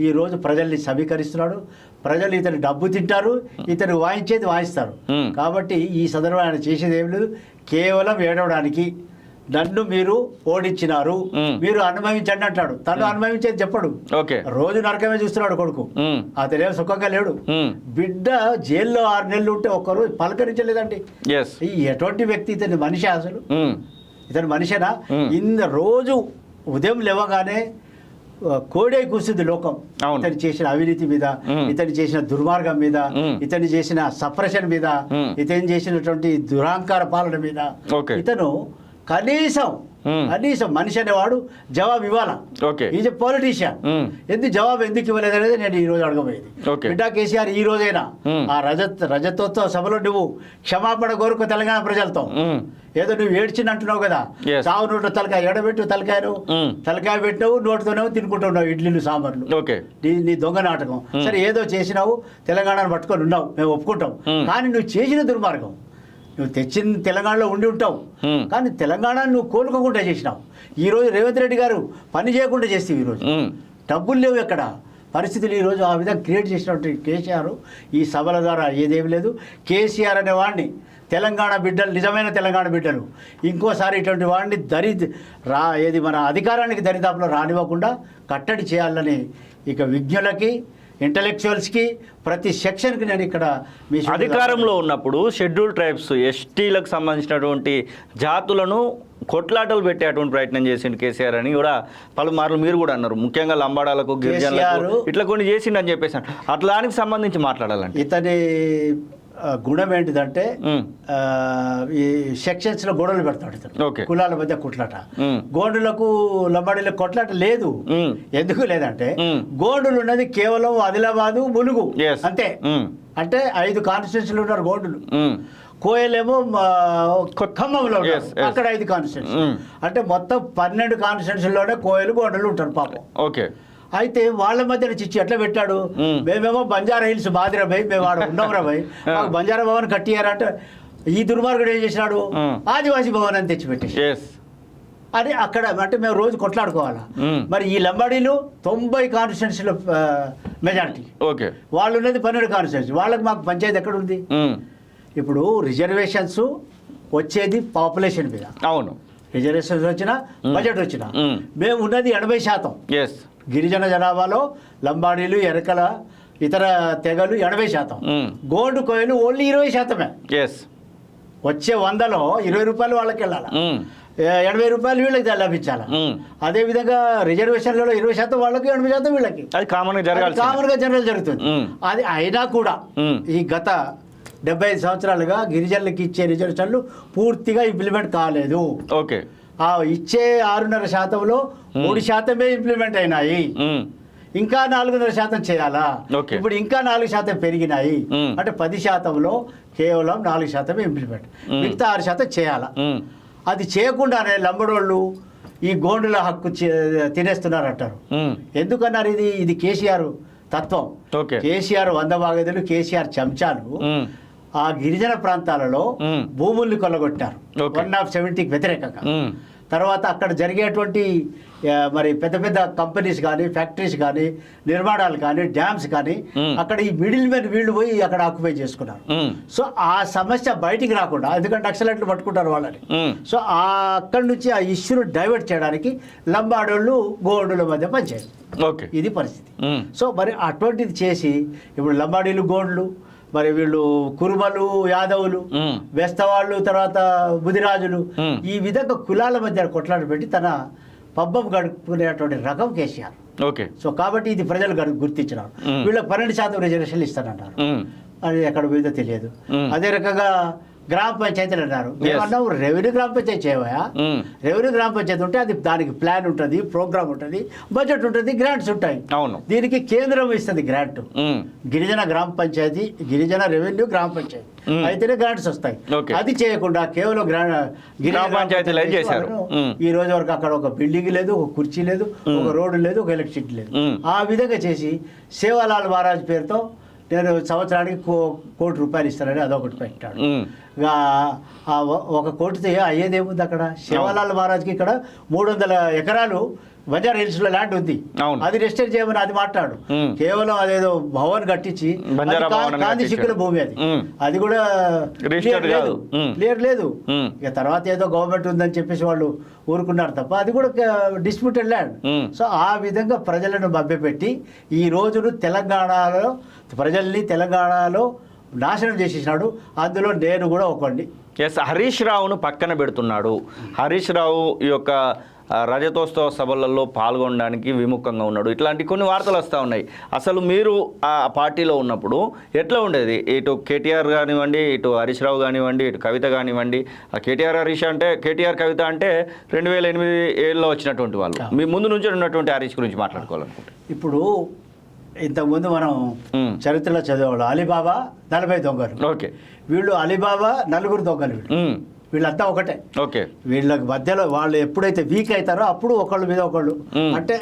ఈ రోజు ప్రజల్ని సమీకరిస్తున్నాడు, ప్రజలు ఇతను డబ్బు తింటారు, ఇతను వాయించేది వాయిస్తారు. కాబట్టి ఈ సందర్భంగా ఆయన చేసేది ఏం లేదు, కేవలం ఏడవడానికి నన్ను మీరు ఓడించినారు, మీరు అనుభవించండి అంటాడు. తను అనుభవించేది చెప్పడు. రోజు నరకమే చూస్తున్నాడు కొడుకు. అతనేం సుఖంగా లేడు. బిడ్డ జైల్లో 6 నెలలు ఉంటే ఒక్కరోజు పలకరించలేదండి. ఈ ఎటువంటి వ్యక్తి ఇతని మనిషి? అసలు ఇతని మనిషేనా? రోజు ఉదయం లేవగానే కోడే కూర్చుంది లోకం ఇతను చేసిన అవినీతి మీద, ఇతను చేసిన దుర్మార్గం మీద, ఇతను చేసిన సప్రెషన్ మీద, ఇతను చేసినటువంటి దురహంకార పాలన మీద ఇతను కనీసం మనిషి అనేవాడు జవాబు ఇవ్వాలా. Is a politician. జవాబు ఎందుకు ఇవ్వలేదు అనేది నేను ఈ రోజు అడగబోయేది. బిడ్డా కేసీఆర్, ఈ రోజైనా ఆ రజతోత్సవ సభలో నువ్వు క్షమాపణ కోరుకో తెలంగాణ ప్రజలతో. ఏదో నువ్వు ఏడ్చినంటున్నావు కదా, చావు నోట్లో తలకాయ ఎడబెట్టు, తలకాయ పెట్టినావు, నోటితోనేమో తినుకుంటున్నావు ఇడ్లీలు సాంబార్లు. నీ దొంగ నాటకం. సరే ఏదో చేసినావు, తెలంగాణను పట్టుకొని ఉన్నావు, మేము ఒప్పుకుంటాం. కానీ నువ్వు చేసిన దుర్మార్గం, నువ్వు తెచ్చిన తెలంగాణలో ఉండి ఉంటావు, కానీ తెలంగాణ నువ్వు కోలుకోకుండా చేసినావు. ఈరోజు రేవంత్ రెడ్డి గారు పని చేయకుండా చేస్తే ఈరోజు డబ్బులు లేవు ఎక్కడ, పరిస్థితులు ఈరోజు ఆ విధంగా క్రియేట్ చేసినటువంటి కేసీఆర్ ఈ సభల ద్వారా ఏదేమి లేదు. కేసీఆర్ అనే వాడిని తెలంగాణ బిడ్డలు, నిజమైన తెలంగాణ బిడ్డలు ఇంకోసారి ఇటువంటి వాడిని ఏది మన అధికారానికి దరిదాపులో రానివ్వకుండా కట్టడి చేయాలని ఇక విజ్ఞులకి, ఇంటలెక్చువల్స్కి, ప్రతి సెక్షన్కి నేను ఇక్కడ మీ అధికారంలో ఉన్నప్పుడు షెడ్యూల్ ట్రైబ్స్, ఎస్టీలకు సంబంధించినటువంటి జాతులను కొట్లాటలు పెట్టేటువంటి ప్రయత్నం చేసిండు కేసీఆర్ అని కూడా పలుమార్లు మీరు కూడా అన్నారు. ముఖ్యంగా లంబాడాలకు, గిరిజనులకు ఇట్లా కొన్ని చేసిండని చెప్పేసి అట్లా దానికి సంబంధించి మాట్లాడాలంటే ఇతని గుణం ఏంటిదంటే ఈ సెక్షన్స్ లో గోడలు పెడతాడు ఇతను. కులాల మధ్య కొట్లాట, గోండులకు లంబాడీలకు కొట్లాట లేదు. ఎందుకు లేదంటే గోండులు ఉన్నది కేవలం ఆదిలాబాదు, ములుగు అంతే. అంటే 5 కాన్స్టిట్యూన్సీలు ఉన్నారు గోండులు. కోయలేమో ఖమ్మంలో అక్కడ 5 కాన్స్టిట్యూన్సీ. అంటే మొత్తం 12 కాన్స్టిట్యూన్సీలోనే కోయలు, గోండులు ఉంటారు పాపం. అయితే వాళ్ళ మధ్యన చిచ్చి ఎట్లా పెట్టాడు, మేమేమో బంజారా హిల్స్ మాదిరాబాయ్, మేము ఆడ ఉన్నాంరాబాయ్, మాకు బంజారా భవన్ కట్టియారంటే ఈ దుర్మార్గుడు ఏం చేసినాడు, ఆదివాసీ భవన్ అని తెచ్చిపెట్టేసి అది అక్కడ. అంటే మేము రోజు కొట్లాడుకోవాలా. మరి ఈ లంబాడీలు 90 కాన్స్టిట్యూన్సీల మెజారిటీ, వాళ్ళు ఉన్నది 12 కాన్స్టిట్యూన్సీ. వాళ్ళకి మాకు పంచాయతీ ఎక్కడ ఉంది? ఇప్పుడు రిజర్వేషన్స్ వచ్చేది పాపులేషన్ మీద. అవును, రిజర్వేషన్స్ వచ్చినా బడ్జెట్ వచ్చినా మేము ఉన్నది 80%. గిరిజన జనాభాలో లంబాడీలు, ఎరకల, ఇతర తెగలు 80%. గోండు కోయలు ఓన్లీ 20%. వచ్చే 100లో 20 రూపాయలు వాళ్ళకి వెళ్ళాలి, 80 రూపాయలు వీళ్ళకి లభించాలి. అదేవిధంగా రిజర్వేషన్లలో 20% వాళ్ళకి, 80% వీళ్ళకి. అది కామన్గా జనరల్ జరుగుతుంది. అది అయినా కూడా ఈ గత 75 సంవత్సరాలుగా గిరిజనులకు ఇచ్చే రిజర్వేషన్లు పూర్తిగా ఇంప్లిమెంట్ కాలేదు. ఆ ఇచ్చే 6.5%లో 3% ఇంప్లిమెంట్ అయినాయి. ఇంకా 4.5% చేయాలా? ఇప్పుడు ఇంకా 4% పెరిగినాయి. అంటే 10%లో కేవలం 4% ఇంప్లిమెంట్, మిగతా 6% చేయాలా. అది చేయకుండానే లంబడోళ్ళు ఈ గోండుల హక్కు తినేస్తున్నారు అంటారు. ఎందుకన్నారు? ఇది కేసీఆర్ తత్వం. కేసీఆర్ 100 బాగదులు, కేసీఆర్ చెంచాలు ఆ గిరిజన ప్రాంతాలలో భూముల్ని కొల్లగొట్టారు 170కి వ్యతిరేకంగా. తర్వాత అక్కడ జరిగేటువంటి మరి పెద్ద పెద్ద కంపెనీస్ కానీ, ఫ్యాక్టరీస్ కానీ, నిర్మాణాలు కానీ, డ్యామ్స్ కానీ అక్కడ ఈ మిడిల్ మెన్ వీళ్ళు పోయి అక్కడ ఆక్యుపై చేసుకున్నారు. సో ఆ సమస్య బయటికి రాకుండా, ఎందుకంటే నక్సలైట్లు పట్టుకుంటారు వాళ్ళని. సో అక్కడి నుంచి ఆ ఇష్యూను డైవర్ట్ చేయడానికి లంబాడోళ్ళు, గోండుల మధ్య పంచాయతీ. ఇది పరిస్థితి. సో మరి అటువంటిది చేసి ఇప్పుడు లంబాడీలు, గోండ్లు, మరి వీళ్ళు కురుమలు, యాదవులు, బెస్తవాళ్ళు, తర్వాత బుదిరాజులు, ఈ విధంగా కులాల మధ్య కొట్లాట పెట్టి తన పబ్బం గడుపుకునేటువంటి రకం కేసీఆర్. సో కాబట్టి ఇది ప్రజలు గుర్తించినారు. వీళ్ళకి 12% రిజర్వేషన్లు ఇస్తానంటారు. అది ఎక్కడ పోయిందో తెలియదు. అదే రకంగా గ్రామ పంచాయతీలు అన్నారు. ఏమన్నావు? రెవెన్యూ గ్రామ పంచాయతీ చేయవా? రెవెన్యూ గ్రామ పంచాయతీ ఉంటే అది దానికి ప్లాన్ ఉంటుంది, ప్రోగ్రామ్ ఉంటుంది, బడ్జెట్ ఉంటుంది, గ్రాంట్స్ ఉంటాయి. దీనికి కేంద్రం ఇస్తుంది గ్రాంట్. గిరిజన గ్రామ పంచాయతీ, గిరిజన రెవెన్యూ గ్రామ పంచాయతీ అయితేనే గ్రాంట్స్ వస్తాయి. అది చేయకుండా కేవలం గిరిజన పంచాయతీలు చేశారు. ఈ రోజు వరకు అక్కడ ఒక బిల్డింగ్ లేదు, ఒక కుర్చీ లేదు, ఒక రోడ్డు లేదు, ఒక ఎలక్ట్రిసిటీ లేదు. ఆ విధంగా చేసి సేవాలాల్ మహారాజ్ పేరుతో నేను సంవత్సరానికి 1 కోటి రూపాయలు ఇస్తానని అదొకటి పెట్టాడు. ఇక 1 కోటితో అయ్యేదేముంది అక్కడ? సేవాలాల్ మహారాజ్కి ఇక్కడ 300 ఎకరాలు బంజారా హిల్స్ లో ల్యాండ్ ఉంది, అవును. అది రిజిస్టర్ చేయమని అది మాట్లాడు. కేవలం అదేదో భవన్ కట్టించి బంజారా భవన్ గాంధీ సిక్కుల భూమి అది, అది కూడా రిజిస్టర్డ్ కాదు, క్లియర్ లేదు. ఇక తర్వాత ఏదో గవర్నమెంట్ ఉందని చెప్పేసి వాళ్ళు ఊరుకున్నారు తప్ప అది కూడా డిస్ప్యూటెడ్ ల్యాండ్. సో ఆ విధంగా ప్రజలను మభ్యపెట్టి ఈ రోజును తెలంగాణలో ప్రజల్ని తెలంగాణలో నాశనం చేసేసినాడు. అందులో నేను కూడా ఒకటి. ఎస్, హరీష్ రావును పక్కన పెడుతున్నాడు. హరీష్ రావు ఈ యొక్క రజతోత్సవ సభలలో పాల్గొనడానికి విముఖంగా ఉన్నాడు. ఇట్లాంటి కొన్ని వార్తలు వస్తూ ఉన్నాయి. అసలు మీరు ఆ పార్టీలో ఉన్నప్పుడు ఎట్లా ఉండేది? ఇటు కేటీఆర్ కానివ్వండి, ఇటు హరీష్ రావు కానివ్వండి, ఇటు కవిత కానివ్వండి. ఆ కేటీఆర్ హరీష్ అంటే, కేటీఆర్ కవిత అంటే 2008 వచ్చినటువంటి వాళ్ళు. మీ ముందు నుంచి ఉన్నటువంటి హరీష్ గురించి మాట్లాడుకోవాలనుకుంటే, ఇప్పుడు ఇంతకుముందు మనం చరిత్రలో చదివేవాళ్ళు అలీబాబా 40 దొంగలు. ఓకే, వీళ్ళు అలీబాబా 4 దొంగలు. వీళ్ళంతా ఒకటే. ఓకే, వీళ్ళ మధ్యలో వాళ్ళు ఎప్పుడైతే వీక్ అవుతారో అప్పుడు ఒకళ్ళు మీద ఒకళ్ళు అంటే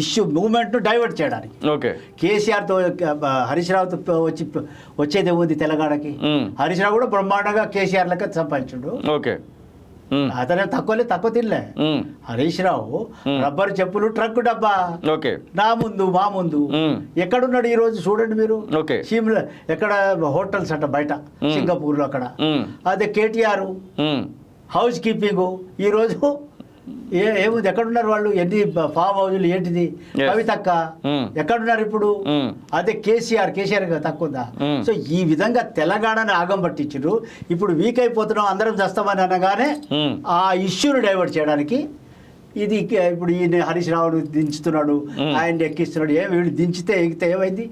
ఇష్యూ మూవ్మెంట్ ను డైవర్ట్ చేయడానికి. ఓకే, కేసీఆర్తో హరీష్ రావుతో వచ్చేది ఉంది తెలంగాణకి. హరీష్ రావు కూడా బ్రహ్మాండంగా కేసీఆర్ లెక్క సంపాదించుడు. ఓకే, అతనే తక్కువ తినలే. హరీష్ రావు రబ్బర్ చెప్పులు ట్రక్ డబ్బా, ఓకే, నా ముందు మా ముందు. ఎక్కడున్నాడు ఈ రోజు చూడండి మీరు. ఓకే, షీమ్లా ఎక్కడ హోటల్స్ అంట బయట సింగపూర్ లో అక్కడ. అదే కేటీఆర్ హౌస్ కీపింగ్. ఈ రోజు ఏముంది, ఎక్కడున్నారు వాళ్ళు? ఎన్ని ఫామ్ హౌజులు ఏంటిది? కవితక్క ఎక్కడున్నారు ఇప్పుడు? అదే కేసీఆర్ తక్కువ ఉందా? సో ఈ విధంగా తెలంగాణని ఆగం పట్టించారు. ఇప్పుడు వీక్ అయిపోతున్నాం అందరం చేస్తామని అనగానే ఆ ఇష్యూని డైవర్ట్ చేయడానికి ఇది ఇప్పుడు ఈయన హరీష్ రావును దించుతున్నాడు, ఆయన ఎక్కిస్తున్నాడు. వీళ్ళు దించితే ఎగితే ఏమైంది?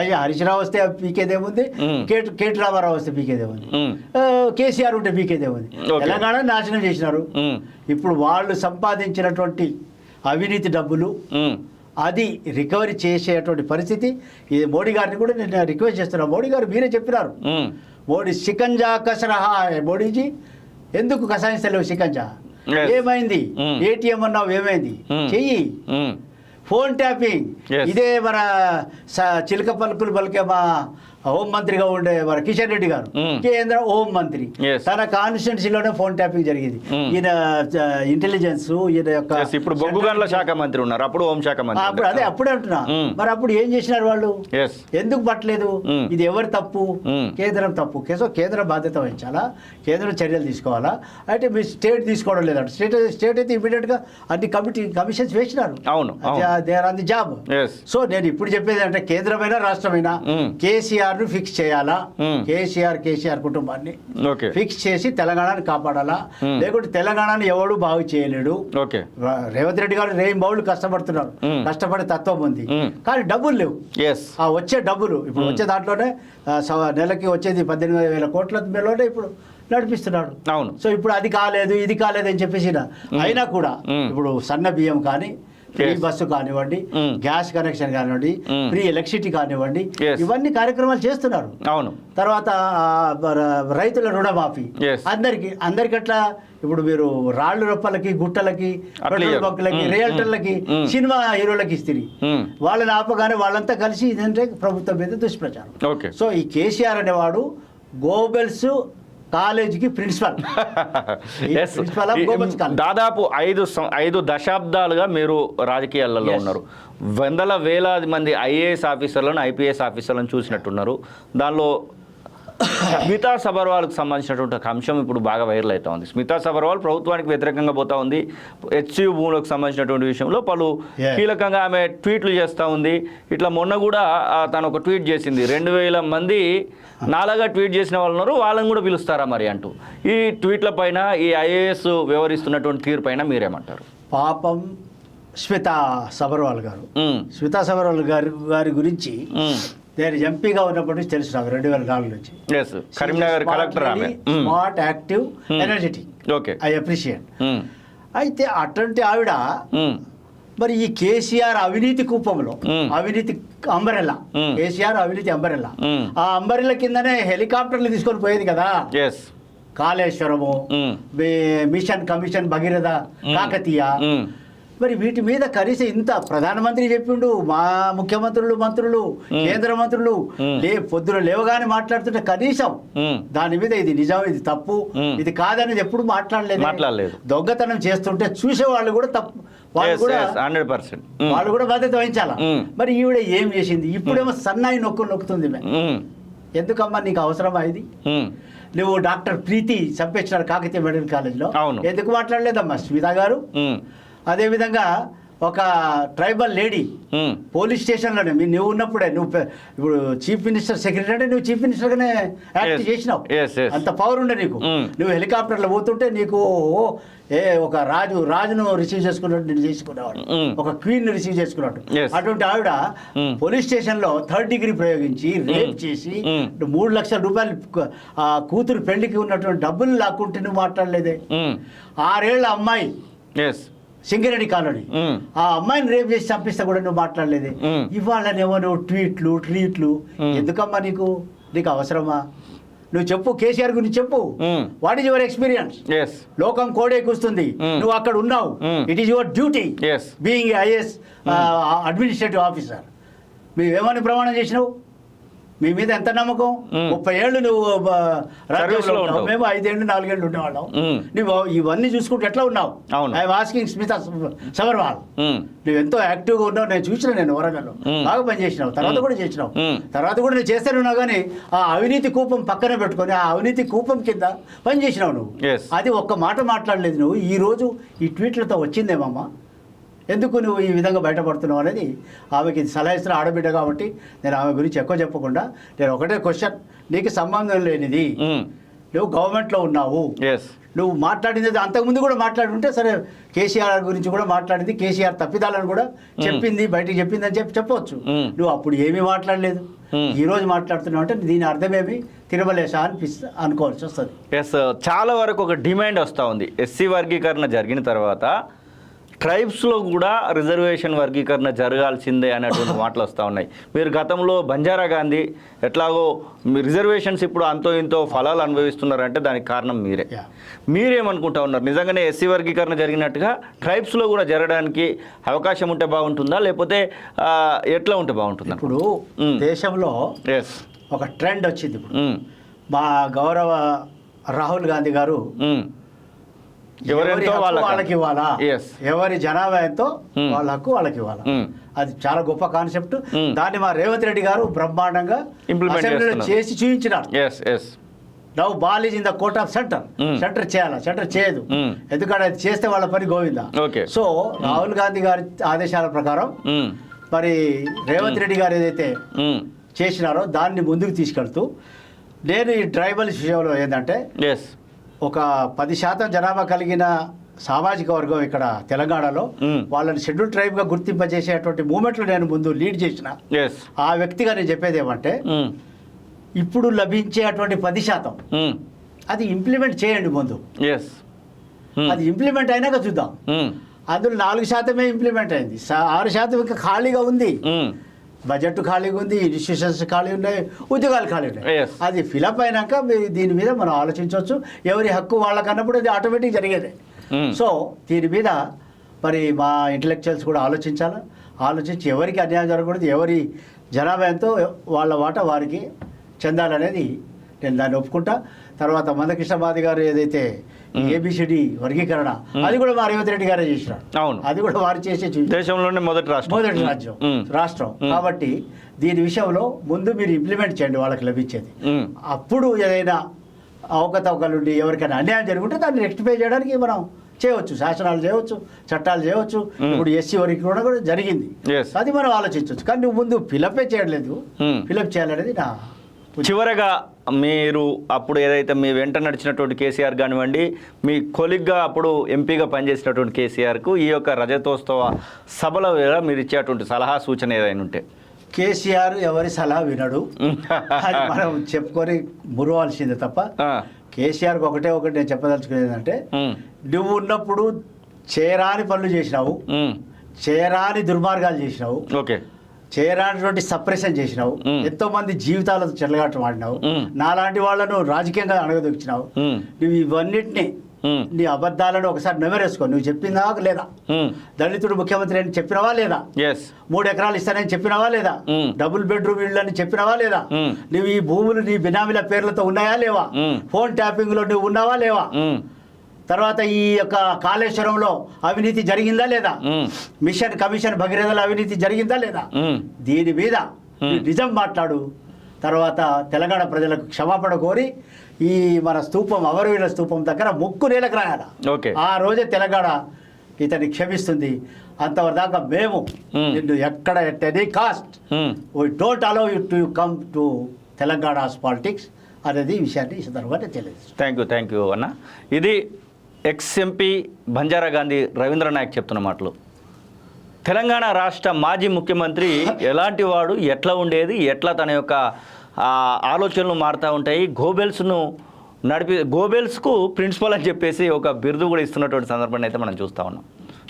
అయ్యా హరీష్ రావు వస్తే పీకేదేముంది, కేటీ రామారావు వస్తే పీకేదేముంది, కేసీఆర్ ఉంటే పీకేదేముంది? తెలంగాణ నాశనం చేసినారు. ఇప్పుడు వాళ్ళు సంపాదించినటువంటి అవినీతి డబ్బులు అది రికవరీ చేసేటువంటి పరిస్థితి. ఇది మోడీ గారిని కూడా నేను రిక్వెస్ట్ చేస్తున్నాను. మోడీ గారు మీరే చెప్పినారు, మోడీ షికంజా కసరహా. మోడీజీ ఎందుకు కసాయిస్తలేవు షికంజా? ఏమైంది? ఏటీఎం అన్నావు, ఏమైంది? చెయ్యి. ఫోన్ ట్యాపింగ్ ఇదే మన చిలక పలుకులు పలికే మా హోంమంత్రిగా ఉండే మన కిషన్ రెడ్డి గారు, కేంద్ర హోంమంత్రి, తన కాన్స్టిట్యున్సీలోనే ఫోన్ ట్యాపింగ్ జరిగింది. ఈయన ఇంటెలిజెన్స్, ఈయన యొక్క ఇప్పుడు బొగ్గుగనుల శాఖ మంత్రి ఉన్నారు, అప్పుడు హోంశాఖ మంత్రి. అప్పుడు అదే అప్పుడే అంటున్నా. మరి అప్పుడు ఏం చేసినారు వాళ్ళు? ఎందుకు పట్టలేదు? ఇది ఎవరి తప్పు? కేంద్రం తప్పు. కేంద్రం బాధ్యత వహించాలా, కేంద్రం చర్యలు తీసుకోవాలా. అయితే మీరు స్టేట్ తీసుకోవడం లేదంట. స్టేట్ అయితే ఇమీడియట్ గా అన్ని కమిషన్స్ వేసినారు. అవును, they are on the job. So నేను ఇప్పుడు చెప్పేది అంటే కేంద్రమైనా రాష్ట్రమైనా కేసీఆర్ ను ఫిక్స్ చేయాలా, కేసీఆర్ కుటుంబాన్ని ఫిక్స్ చేసి తెలంగాణని కాపాడాలా. లేకుంటే తెలంగాణని ఎవడు బాగు చేయలేడు. రేవంత్ రెడ్డి గారు రేం బౌళ్ళు కష్టపడుతున్నారు, కష్టపడే తత్వం ఉంది, కానీ డబ్బులు లేవు. ఆ వచ్చే డబ్బులు ఇప్పుడు వచ్చే దాంట్లోనే నెలకి వచ్చేది 18,000 కోట్ల మేలోనే ఇప్పుడు నడిపిస్తున్నాడు. అవును. సో ఇప్పుడు అది కాలేదు ఇది కాలేదు అని చెప్పేసి అయినా కూడా ఇప్పుడు సన్న బియ్యం కానీ, ఫ్రీ బస్సు కానివ్వండి, గ్యాస్ కనెక్షన్ కానివ్వండి, ఫ్రీ ఎలక్ట్రిసిటీ కానివ్వండి, ఇవన్నీ కార్యక్రమాలు చేస్తున్నారు. అవును. తర్వాత రైతుల రుణమాఫీ అందరికి అట్లా. ఇప్పుడు మీరు రాళ్ళు రొప్పలకి, గుట్టలకి, పెట్రోల్ బంకులకి, రియల్టర్లకి, సినిమా హీరోలకి ఇస్తుంది. వాళ్ళని ఆపగానే వాళ్ళంతా కలిసి ఇదంటే ప్రభుత్వం మీద దుష్ప్రచారం. సో ఈ కేసీఆర్ అనేవాడు గోబెల్స్ కాలేజీకి ప్రిన్సిపల్. దాదాపు 5 దశాబ్దాలుగా మీరు రాజకీయాలలో ఉన్నారు. వందల వేలాది మంది ఐఏఎస్ ఆఫీసర్లను, ఐపీఎస్ ఆఫీసర్లను చూసినట్టున్నారు. దానిలో స్మితా సబర్వాల్కి సంబంధించినటువంటి ఒక అంశం ఇప్పుడు బాగా వైరల్ అవుతా ఉంది. స్మితా సబర్వాల్ ప్రభుత్వానికి వ్యతిరేకంగా పోతా ఉంది. హెచ్సియు భూములకు సంబంధించినటువంటి విషయంలో పలు కీలకంగా ఆమె ట్వీట్లు చేస్తూ ఉంది. ఇట్లా మొన్న కూడా తను ఒక ట్వీట్ చేసింది, 2,000 మంది నాలాగా ట్వీట్ చేసిన వాళ్ళు ఉన్నారు, వాళ్ళని కూడా పిలుస్తారా మరి అంటూ. ఈ ట్వీట్ల పైన, ఈ ఐఏఎస్ వ్యవహరిస్తున్నటువంటి తీరు పైన మీరేమంటారు? పాపం స్మితా సబర్వాల్ గారి గురించి నేను ఎంపీగా ఉన్నప్పటి నుంచి తెలుసు నాకు, 2004 నుంచి. Karimnagar collector. Smart, active, energetic. I appreciate. అయితే అటువంటి ఆవిడ మరి ఈ కేసీఆర్ అవినీతి కూపంలో, అవినీతి అంబరెల్లా, కేసీఆర్ అవినీతి అంబరెల్లా, ఆ అంబరెల్లా కిందనే హెలికాప్టర్లు తీసుకొని పోయేది కదా. Kaleshwaram, mission commission Bhagiratha, Kakatiya. మరి వీటి మీద కనీసం ఇంత ప్రధానమంత్రి చెప్పిండు, మా ముఖ్యమంత్రులు, మంత్రులు, కేంద్ర మంత్రులు పొద్దున లేవగానే మాట్లాడుతుంటే కనీసం దాని మీద ఇది నిజం, ఇది తప్పు, ఇది కాదనేది ఎప్పుడు మాట్లాడలేదు. దొంగతనం చేస్తుంటే చూసేవాళ్ళు కూడా తప్పు వాళ్ళు కూడా 100%. వాళ్ళు కూడా బాధ్యత వహించాలా. మరి ఈవిడ ఏం చేసింది? ఇప్పుడేమో సన్నాయి నొక్కుతుంది. ఎందుకమ్మా నీకు అవసరమా ఇది? నువ్వు డాక్టర్ ప్రీతి చంపేసినారు కాకతీయ మెడికల్ కాలేజ్లో, ఎందుకు మాట్లాడలేదమ్మా స్మిత గారు? అదేవిధంగా ఒక ట్రైబల్ లేడీ పోలీస్ స్టేషన్లోనే నువ్వు ఉన్నప్పుడే, ఇప్పుడు చీఫ్ మినిస్టర్ సెక్రటరీ అంటే నువ్వు చీఫ్ మినిస్టర్గానే యాక్ట్ చేసినావు, అంత పవర్ ఉండే నీకు. నువ్వు హెలికాప్టర్లో పోతుంటే నీకు ఒక రాజును రిసీవ్ చేసుకున్నట్టు నేను చేసుకునేవాడు, ఒక క్వీన్ ని రిసీవ్ చేసుకున్నట్టు. అటువంటి ఆవిడ పోలీస్ స్టేషన్లో 3rd డిగ్రీ ప్రయోగించి రేప్ చేసి 3 లక్షల రూపాయలు కూతురు పెళ్లికి ఉన్నటువంటి డబ్బులు లాక్కుంటే నువ్వు మాట్లాడలేదే. 6 ఏళ్ల అమ్మాయి సింగరేణి కాలనీ, ఆ అమ్మాయిని రేపు చేసి చంపిస్తే కూడా నువ్వు మాట్లాడలేదు. ఇవాళనేమో నువ్వు ట్వీట్లు ఎందుకమ్మా? నీకు అవసరమా? నువ్వు చెప్పు, కేసీఆర్ గురించి చెప్పు. What is your experience? లోకం కోడే కూస్తుంది, నువ్వు అక్కడ ఉన్నావు. It is your duty being IAS administrative officer. నువ్వేమని ప్రమాణం చేసినావు? మీ మీద ఎంత నమ్మకం? 30 ఏళ్ళు నువ్వు రాజ్యంలో ఉన్నావు, మేము 5 ఏళ్ళు 4 ఏళ్ళు ఉండేవాళ్ళం. నువ్వు ఇవన్నీ చూసుకుంటూ ఎట్లా ఉన్నావు? ఐఎమ్ ఆస్కింగ్ స్మిత సబర్వాల్, నువ్వు ఎంతో యాక్టివ్గా ఉన్నావు, నేను చూసిన, నేను వరంగల్లో బాగా పనిచేసినావు, తర్వాత కూడా చేసినావు, తర్వాత కూడా నేను చేస్తూనే ఉన్నావు. కానీ ఆ అవినీతి కూపం పక్కన పెట్టుకొని ఆ అవినీతి కూపం కింద పనిచేసినావు నువ్వు. అది ఒక్క మాట మాట్లాడలేదు నువ్వు. ఈరోజు ఈ ట్వీట్లతో వచ్చిందేమమ్మా? ఎందుకు నువ్వు ఈ విధంగా బయటపడుతున్నావు అనేది ఆమెకి సలహా ఇస్తున్న ఆడబిడ్డ కాబట్టి నేను ఆమె గురించి ఎక్కువ చెప్పకుండా, నేను ఒకటే క్వశ్చన్, నీకు సంబంధం లేనిది, నువ్వు గవర్నమెంట్లో ఉన్నావు, నువ్వు మాట్లాడింది అంతకుముందు కూడా మాట్లాడి ఉంటే సరే, కేసీఆర్ గురించి కూడా మాట్లాడింది, కేసీఆర్ తప్పిదాలను కూడా చెప్పింది, బయటికి చెప్పింది అని చెప్పవచ్చు. నువ్వు అప్పుడు ఏమీ మాట్లాడలేదు, ఈ రోజు మాట్లాడుతున్నావు అంటే దీని అర్థమేమి? తిరుమలేశా అనుకోవాల్సి వస్తుంది. చాలా వరకు ఒక డిమాండ్ వస్తూ ఉంది, ఎస్సీ వర్గీకరణ జరిగిన తర్వాత ట్రైబ్స్లో కూడా రిజర్వేషన్ వర్గీకరణ జరగాల్సిందే అనేటువంటి మాటలు వస్తూ ఉన్నాయి. మీరు గతంలో బంజారా గాంధీ ఎట్లాగో రిజర్వేషన్స్ ఇప్పుడు అంతో ఇంతో ఫలాలు అనుభవిస్తున్నారంటే దానికి కారణం మీరేమనుకుంటా ఉన్నారు? నిజంగానే ఎస్సీ వర్గీకరణ జరిగినట్టుగా ట్రైబ్స్లో కూడా జరగడానికి అవకాశం ఉంటే బాగుంటుందా, లేకపోతే ఎట్లా ఉంటే బాగుంటుందా? ఇప్పుడు దేశంలో ఒక ట్రెండ్ వచ్చింది. ఇప్పుడు మా గౌరవ రాహుల్ గాంధీ గారు ఎవరెంతో వాళ్ళకి ఇవ్వాలా, ఎవరి జనాభా ఎంతో వాళ్ళ హక్కు వాళ్ళకి ఇవ్వాలా, అది చాలా గొప్ప కాన్సెప్ట్. దాన్ని మా రేవంత్ రెడ్డి గారు బ్రహ్మాండంగా ఇంప్లిమెంట్ చేసి చూపించినారు. Now ball is in the court of centre చేయాలా, సెంటర్ చేయదు, ఎందుకంటే అది చేస్తే వాళ్ళ పని గోవిందా. సో రాహుల్ గాంధీ గారి ఆదేశాల ప్రకారం మరి రేవంత్ రెడ్డి గారు ఏదైతే చేసినారో దాన్ని ముందుకు తీసుకెళ్తూ, నేను ఈ ట్రైబల్ విషయంలో ఏంటంటే ఒక 10% జనాభా కలిగిన సామాజిక వర్గం ఇక్కడ తెలంగాణలో వాళ్ళని షెడ్యూల్ ట్రైబ్గా గుర్తింపజేసేటువంటి మూమెంట్లు నేను ముందు లీడ్ చేసిన ఆ వ్యక్తిగా నేను చెప్పేది ఏమంటే, ఇప్పుడు లభించే అటువంటి 10% అది ఇంప్లిమెంట్ చేయండి ముందు. అది ఇంప్లిమెంట్ అయినాక చూద్దాం. అందులో 4% ఇంప్లిమెంట్ అయింది, 6% ఇంకా ఖాళీగా ఉంది. బడ్జెట్ ఖాళీగా ఉంది, ఇన్స్టిట్యూషన్స్ ఖాళీ ఉన్నాయి, ఉద్యోగాలు ఖాళీ ఉన్నాయి. అది ఫిలప్ అయినాక దీని మీద మనం ఆలోచించవచ్చు. ఎవరి హక్కు వాళ్ళకన్నప్పుడు అది ఆటోమేటిక్ జరిగేదే. సో దీని మీద మరి మా ఇంటలెక్చువల్స్ కూడా ఆలోచించి ఎవరికి అన్యాయం జరగకూడదు, ఎవరి జనాభా ఎంతో వాళ్ళ వాటా వారికి చెందాలనేది నేను దాన్ని ఒప్పుకుంటా. తర్వాత మందకృష్ణమాది గారు ఏదైతే ఏబిసిడి వర్గీకరణ, అది కూడా మా రేవంత్ రెడ్డి గారే చేసినారు. అది కూడా వారు చేసే దేశంలోనే మొదటి రాష్ట్రం కాబట్టి దీని విషయంలో ముందు మీరు ఇంప్లిమెంట్ చేయండి వాళ్ళకి లభించేది. అప్పుడు ఏదైనా అవకతవకలుండి ఎవరికైనా అన్యాయం జరుగుంటే దాన్ని రెక్టిఫై చేయడానికి మనం చేయవచ్చు, శాసనాలు చేయవచ్చు, చట్టాలు చేయవచ్చు. ఇప్పుడు ఎస్సీ వర్గీకరణ కూడా జరిగింది, అది మనం ఆలోచించవచ్చు. కానీ నువ్వు ముందు ఫిలపే చేయలేదు, ఫిలప్ చేయాలనేది నా. చివరగా మీరు అప్పుడు ఏదైతే మీ వెంట నడిచినటువంటి కేసీఆర్ కానివ్వండి, మీ కొలిగ్గా అప్పుడు ఎంపీగా పనిచేసినటువంటి కేసీఆర్కు ఈ యొక్క రజతోత్సవ సభల వేళ మీరు ఇచ్చేటువంటి సలహా సూచన ఏదైనా ఉంటే? కేసీఆర్ ఎవరి సలహా వినడు, అది మనం చెప్పుకొని మురవాల్సిందే తప్ప. కేసీఆర్కి ఒకటి నేను చెప్పదలుచుకునేది ఏంటంటే, నువ్వు ఉన్నప్పుడు చేయరాని పనులు చేసినావు, చేయరాని దుర్మార్గాలు చేసినావు, చేయరానటువంటి సప్రెషన్ చేసినావు, ఎంతో మంది జీవితాలతో చెల్లగాటం ఆడినావు, నాలాంటి వాళ్ళను రాజకీయంగా అణగదొచ్చినావు. నువ్వు ఇవన్నిటిని నీ అబద్ధాలను ఒకసారి నెమరేసుకో. నువ్వు చెప్పినా లేదా? దళితుడు ముఖ్యమంత్రి అని చెప్పినవా లేదా? 3 ఎకరాలు ఇస్తానని చెప్పినవా లేదా? డబుల్ బెడ్రూమ్ ఇళ్ళు అని చెప్పినవా లేదా? నువ్వు ఈ భూములు నీ బినామీల పేర్లతో ఉన్నాయా లేవా? ఫోన్ ట్యాపింగ్ లో నువ్వు ఉన్నావా లేవా? తర్వాత ఈ యొక్క కాళేశ్వరంలో అవినీతి జరిగిందా లేదా, మిషన్ కమిషన్ భగీరథలో అవినీతి జరిగిందా లేదా, దీని మీద నిజం మాట్లాడు. తర్వాత తెలంగాణ ప్రజలకు క్షమాపణ కోరి ఈ మన స్తూపం అమరవీరుల స్తూపం దగ్గర ముక్కు నేలకు రాయాల. ఓకే, ఆ రోజే తెలంగాణ ఇతన్ని క్షమిస్తుంది. అంతవరకు దాకా మేము నిన్ను ఎక్కడ at any cost we don't allow you to come to Telangana's politics అనేది ఈ విషయాన్ని ఈ సందర్భంగా తెలియజేస్తాను. థ్యాంక్ యూ అన్న. ఇది ఎక్స్-ఎంపీ బంజారా గాంధీ రవీంద్ర నాయక్ చెప్తున్న మాటలు. తెలంగాణ రాష్ట్ర మాజీ ముఖ్యమంత్రి ఎలాంటి వాడు, ఎట్లా ఉండేది, ఎట్లా తన యొక్క ఆలోచనలు మారుతూ ఉంటాయి, గోబెల్స్కు ప్రిన్సిపల్ అని చెప్పేసి ఒక బిరుదు కూడా ఇస్తున్నటువంటి సందర్భాన్ని అయితే మనం చూస్తూ ఉన్నాం.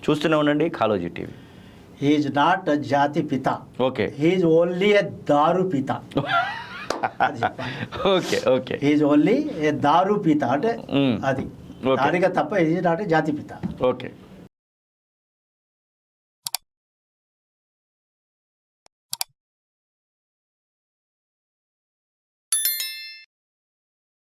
చూస్తూనే ఉండండి Kaloji TV. He is not a జాతి పిత, ఓకే, హీఈస్ ఓన్లీ ఎ దారు పిత. ఓకే, హీఈస్ ఓన్లీ ఏ దారు పిత అంటే అది దానిగా తప్ప ఇది నాట్ జాతి పిత. ఓకే.